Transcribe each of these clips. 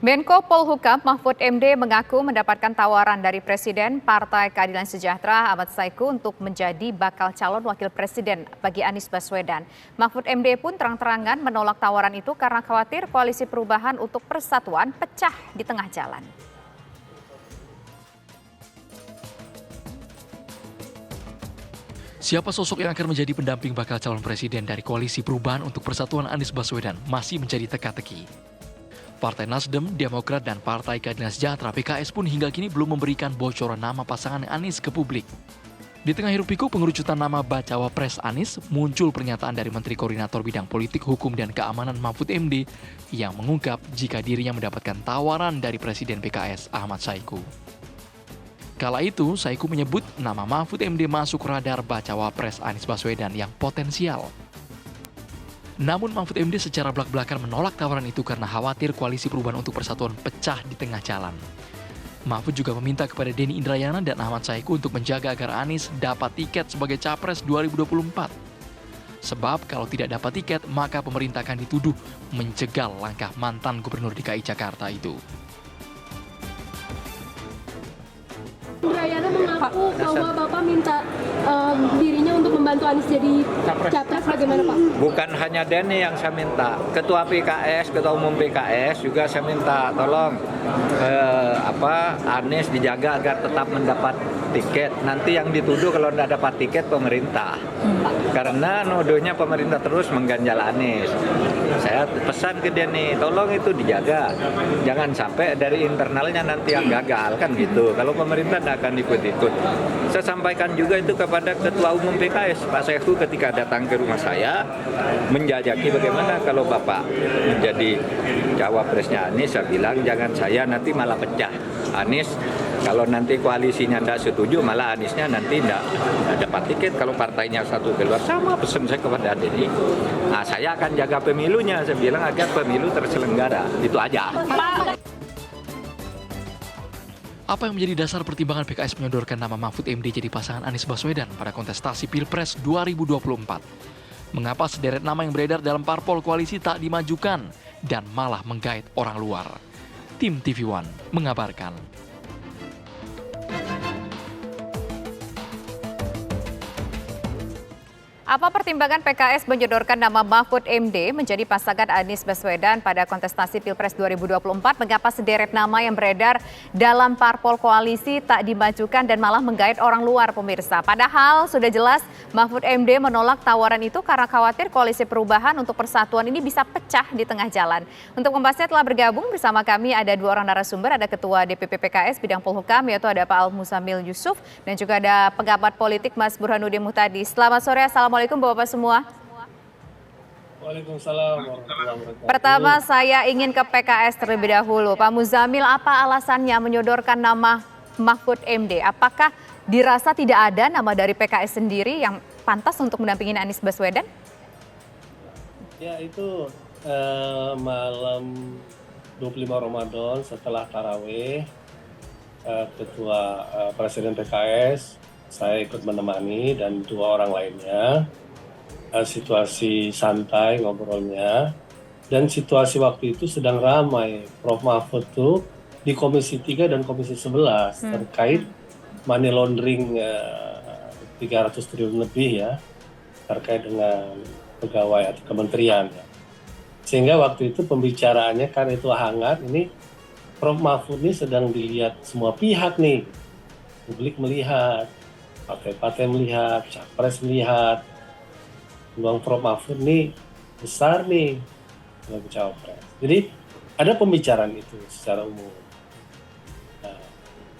Menko Polhukam Mahfud MD mengaku mendapatkan tawaran dari Presiden Partai Keadilan Sejahtera Ahmad Saiku untuk menjadi bakal calon wakil presiden bagi Anies Baswedan. Mahfud MD pun terang-terangan menolak tawaran itu karena khawatir koalisi perubahan untuk persatuan pecah di tengah jalan. Siapa sosok yang akan menjadi pendamping bakal calon presiden dari koalisi perubahan untuk persatuan Anies Baswedan masih menjadi teka-teki. Partai Nasdem, Demokrat, dan Partai Keadilan Sejahtera (PKS) pun hingga kini belum memberikan bocoran nama pasangan Anies ke publik. Di tengah hiruk-pikuk pengerucutan nama bacawa pres Anies, muncul pernyataan dari Menteri Koordinator Bidang Politik, Hukum, dan Keamanan Mahfud MD yang mengungkap jika dirinya mendapatkan tawaran dari Presiden PKS Ahmad Saiku. Kala itu, Saiku menyebut nama Mahfud MD masuk radar bacawa pres Anies Baswedan yang potensial. Namun Mahfud MD secara belak-belakan menolak tawaran itu karena khawatir koalisi perubahan untuk persatuan pecah di tengah jalan. Mahfud juga meminta kepada Denny Indrayana dan Ahmad Saiku untuk menjaga agar Anies dapat tiket sebagai Capres 2024. Sebab kalau tidak dapat tiket, maka pemerintah akan dituduh mencegal langkah mantan Gubernur DKI Jakarta itu. Indrayana mengaku bahwa Bapak minta dirinya untuk membantu Anies jadi capres, bagaimana Pak? Bukan hanya Denny yang saya minta, Ketua PKS, Ketua Umum PKS juga saya minta tolong Anies dijaga agar tetap mendapat tiket. Nanti yang dituduh kalau tidak dapat tiket pemerintah. Karena nuduhnya pemerintah terus mengganjal Anies. Saya pesan ke Denny, tolong itu dijaga. Jangan sampai dari internalnya nanti yang gagal kan gitu. Kalau pemerintah tidak akan ikut-ikut. Saya sampaikan juga itu kepada Ketua Umum PKS, Pak Saiku ketika datang ke rumah saya menjajaki bagaimana kalau Bapak menjadi cawapresnya Anies. Saya bilang jangan saya nanti malah pecah. Anies kalau nanti koalisinya tidak setuju malah Aniesnya nanti tidak dapat tiket. Kalau partainya satu keluar sama pesan saya kepada Denny. Nah, saya akan jaga pemilunya. Saya bilang agar pemilu terselenggara. Itu aja. Apa yang menjadi dasar pertimbangan PKS menyodorkan nama Mahfud MD jadi pasangan Anies Baswedan pada kontestasi Pilpres 2024? Mengapa sederet nama yang beredar dalam parpol koalisi tak dimajukan dan malah menggait orang luar? Tim TV One mengabarkan. Apa pertimbangan PKS menyodorkan nama Mahfud MD menjadi pasangan Anies Baswedan pada kontestasi Pilpres 2024? Mengapa sederet nama yang beredar dalam parpol koalisi tak dimajukan dan malah menggait orang luar, pemirsa? Padahal sudah jelas Mahfud MD menolak tawaran itu karena khawatir koalisi perubahan untuk persatuan ini bisa pecah di tengah jalan. Untuk membahasnya telah bergabung bersama kami ada dua orang narasumber, ada Ketua DPP PKS Bidang Polhukam yaitu ada Pak Al-Muzamil Yusuf dan juga ada pengamat politik Mas Burhanuddin Muhtadi. Selamat sore, Assalamualaikum Bapak semua. Waalaikumsalam warahmatullahi wabarakatuh. Pertama saya ingin ke PKS terlebih dahulu. Pak Muzamil, apa alasannya menyodorkan nama Mahfud MD? Apakah dirasa tidak ada nama dari PKS sendiri yang pantas untuk mendampingi Anies Baswedan? Ya itu malam 25 Ramadan setelah tarawih, Ketua Presiden PKS, saya ikut menemani dan dua orang lainnya. Situasi santai ngobrolnya dan situasi waktu itu sedang ramai. Prof Mahfud tuh di Komisi 3 dan Komisi 11 terkait money laundering 300 triliun lebih ya terkait dengan pegawai atau kementerian ya. Sehingga waktu itu pembicaraannya kan itu hangat. Ini Prof Mahfud ini sedang dilihat semua pihak nih. Publik melihat, partai-partai melihat, capres melihat, peluang Prof Mahfud nih besar nih sebagai cawapres. Jadi ada pembicaraan itu secara umum. Nah,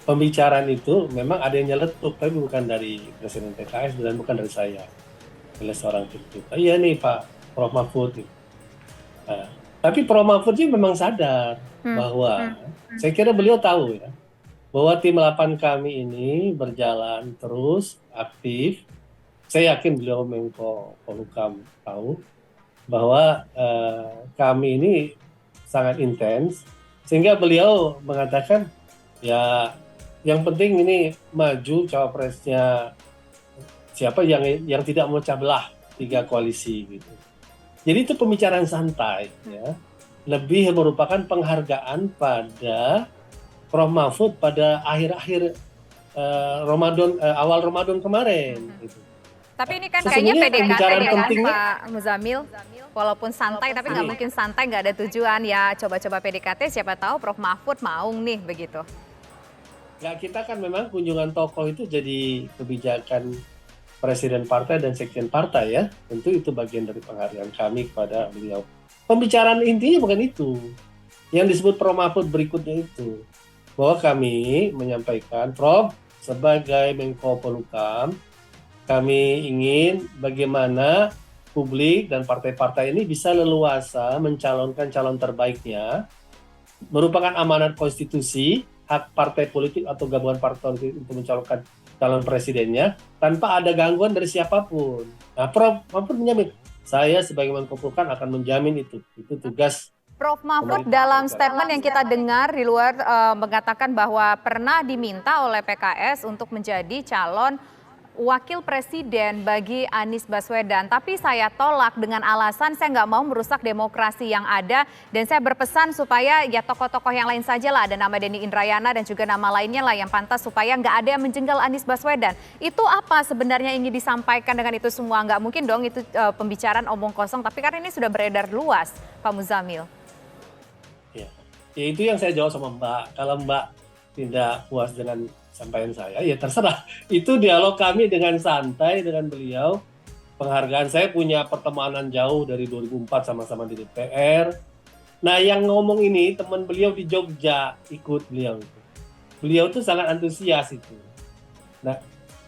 pembicaraan itu memang ada yang nyeletuk, tapi bukan dari Presiden PKS dan bukan dari saya. Oleh seorang tim kita. Iya nih Pak Prof Mahfud. Nah, tapi Prof Mahfud ini memang sadar bahwa saya kira beliau tahu ya bahwa tim 8 kami ini berjalan terus aktif. Saya yakin beliau Menko Polhukam tahu bahwa kami ini sangat intens sehingga beliau mengatakan ya yang penting ini maju cawapresnya siapa yang tidak memecah belah 3 koalisi gitu. Jadi itu pembicaraan santai ya. lebih merupakan penghargaan pada Prof. Mahfud pada akhir-akhir awal Ramadan kemarin. Gitu. Tapi ini kan Sesungguhnya kayaknya PDKT pembicaraan ya kan pentingnya- Pak Muzamil, walaupun santai tapi nggak mungkin santai nggak ada tujuan ya coba-coba PDKT siapa tahu Prof Mahfud mau nih begitu. Nggak, kita kan memang kunjungan tokoh itu jadi kebijakan presiden partai dan sekjen partai ya. Tentu itu bagian dari penghargaan kami kepada beliau. Pembicaraan intinya bukan itu. Yang disebut Prof Mahfud berikutnya itu. Bahwa kami menyampaikan, Prof, sebagai Menko Polhukam, kami ingin bagaimana publik dan partai-partai ini bisa leluasa mencalonkan calon terbaiknya, merupakan amanat konstitusi, hak partai politik atau gabungan partai politik untuk mencalonkan calon presidennya, tanpa ada gangguan dari siapapun. Nah, Prof Mahfud menjamin, saya sebagai Menko Polhukam akan menjamin itu tugas. Prof Mahfud dalam statement yang kita dengar di luar mengatakan bahwa pernah diminta oleh PKS untuk menjadi calon wakil presiden bagi Anies Baswedan. Tapi saya tolak dengan alasan saya nggak mau merusak demokrasi yang ada. Dan saya berpesan supaya ya tokoh-tokoh yang lain saja lah. Ada nama Denny Indrayana dan juga nama lainnya lah yang pantas supaya nggak ada yang menjengkel Anies Baswedan. Itu apa sebenarnya ingin disampaikan dengan itu semua? Nggak mungkin dong itu pembicaraan omong kosong. Tapi karena ini sudah beredar luas, Pak Muzamil. Ya itu yang saya jawab sama Mbak. Kalau Mbak tidak puas dengan sampaian saya, ya terserah. Itu dialog kami dengan santai dengan beliau. Penghargaan, saya punya pertemanan jauh dari 2004 sama-sama di DPR. Nah yang ngomong ini teman beliau di Jogja ikut beliau. Beliau tuh sangat antusias itu. Nah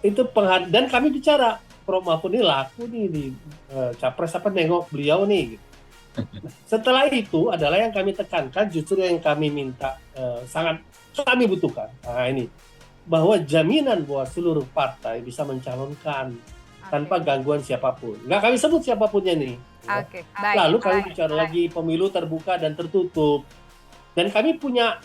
itu dan kami bicara, Prof Mahfud ini laku nih di capres apa nengok beliau nih gitu. Setelah itu adalah yang kami tekankan, justru yang kami minta sangat kami butuhkan. Nah ini, bahwa jaminan bahwa seluruh partai bisa mencalonkan tanpa gangguan siapapun. Nggak kami sebut siapapunnya nih. Baik. Lalu kami bicara lagi pemilu terbuka dan tertutup. Dan kami punya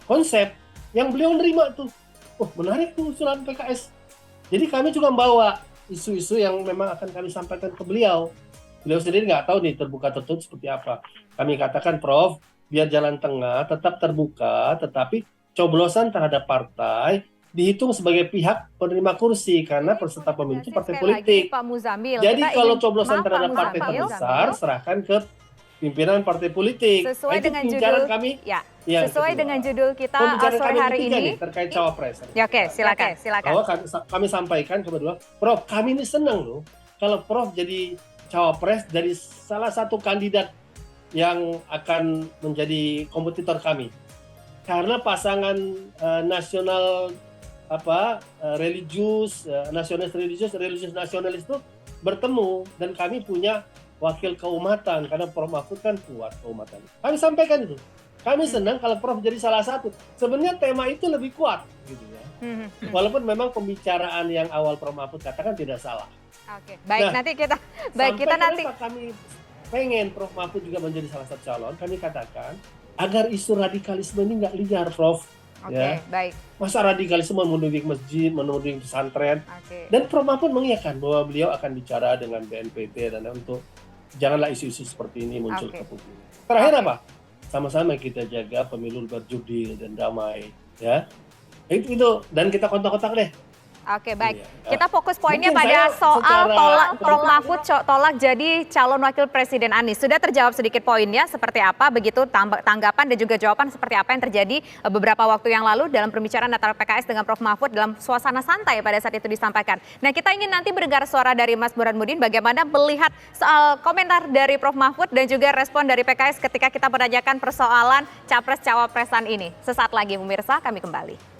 konsep yang beliau nerima tuh. Oh menarik tuh usulan PKS. Jadi kami juga membawa isu-isu yang memang akan kami sampaikan ke beliau. Beliau sendiri nggak tahu nih terbuka tertutup seperti apa. Kami katakan, Prof, biar jalan tengah tetap terbuka, tetapi coblosan terhadap partai dihitung sebagai pihak penerima kursi karena peserta pemilu itu partai politik. Pak Muzamil, jadi kalau coblosan terhadap partai terbesar, serahkan ke pimpinan partai politik. Sesuai itu dengan pembicaraan judul kami. Ya, sesuai dengan judul kita sore hari ini. Nih, terkait cawapres. Ya oke, silakan. Bahwa kami sampaikan kepada Prof, kami ini senang loh kalau Prof jadi cawapres dari salah satu kandidat yang akan menjadi kompetitor kami. Karena pasangan nasional religius, religius nasionalis itu bertemu dan kami punya wakil keumatan karena Prof Mahfud kan kuat keumatan. Kami sampaikan itu. Kami senang kalau Prof jadi salah satu. Sebenarnya tema itu lebih kuat gitu ya. Walaupun memang pembicaraan yang awal Prof Mahfud katakan tidak salah. Oke, baik nah, nanti kami pengen Prof Mahfud juga menjadi salah satu calon, kami katakan agar isu radikalisme ini nggak liar, Prof. Oke, baik. Masa radikalisme menuding masjid, menuding pesantren. Dan Prof Mahfud mengiyakan bahwa beliau akan bicara dengan BNPT dan untuk janganlah isu-isu seperti ini muncul ke publik. Terakhir apa? Sama-sama kita jaga pemilu berjurdil dan damai, ya. Itu dan kita kontak-kontak deh. Oke, baik. Kita fokus poinnya pada soal Prof Mahfud tolak jadi calon wakil presiden Anies. Sudah terjawab sedikit poinnya seperti apa, begitu tanggapan dan juga jawaban seperti apa yang terjadi beberapa waktu yang lalu dalam pembicaraan antara PKS dengan Prof Mahfud dalam suasana santai pada saat itu disampaikan. Nah, kita ingin nanti mendengar suara dari Mas Burhanuddin bagaimana melihat soal komentar dari Prof Mahfud dan juga respon dari PKS ketika kita menanyakan persoalan capres-cawapresan ini. Sesaat lagi pemirsa, kami kembali.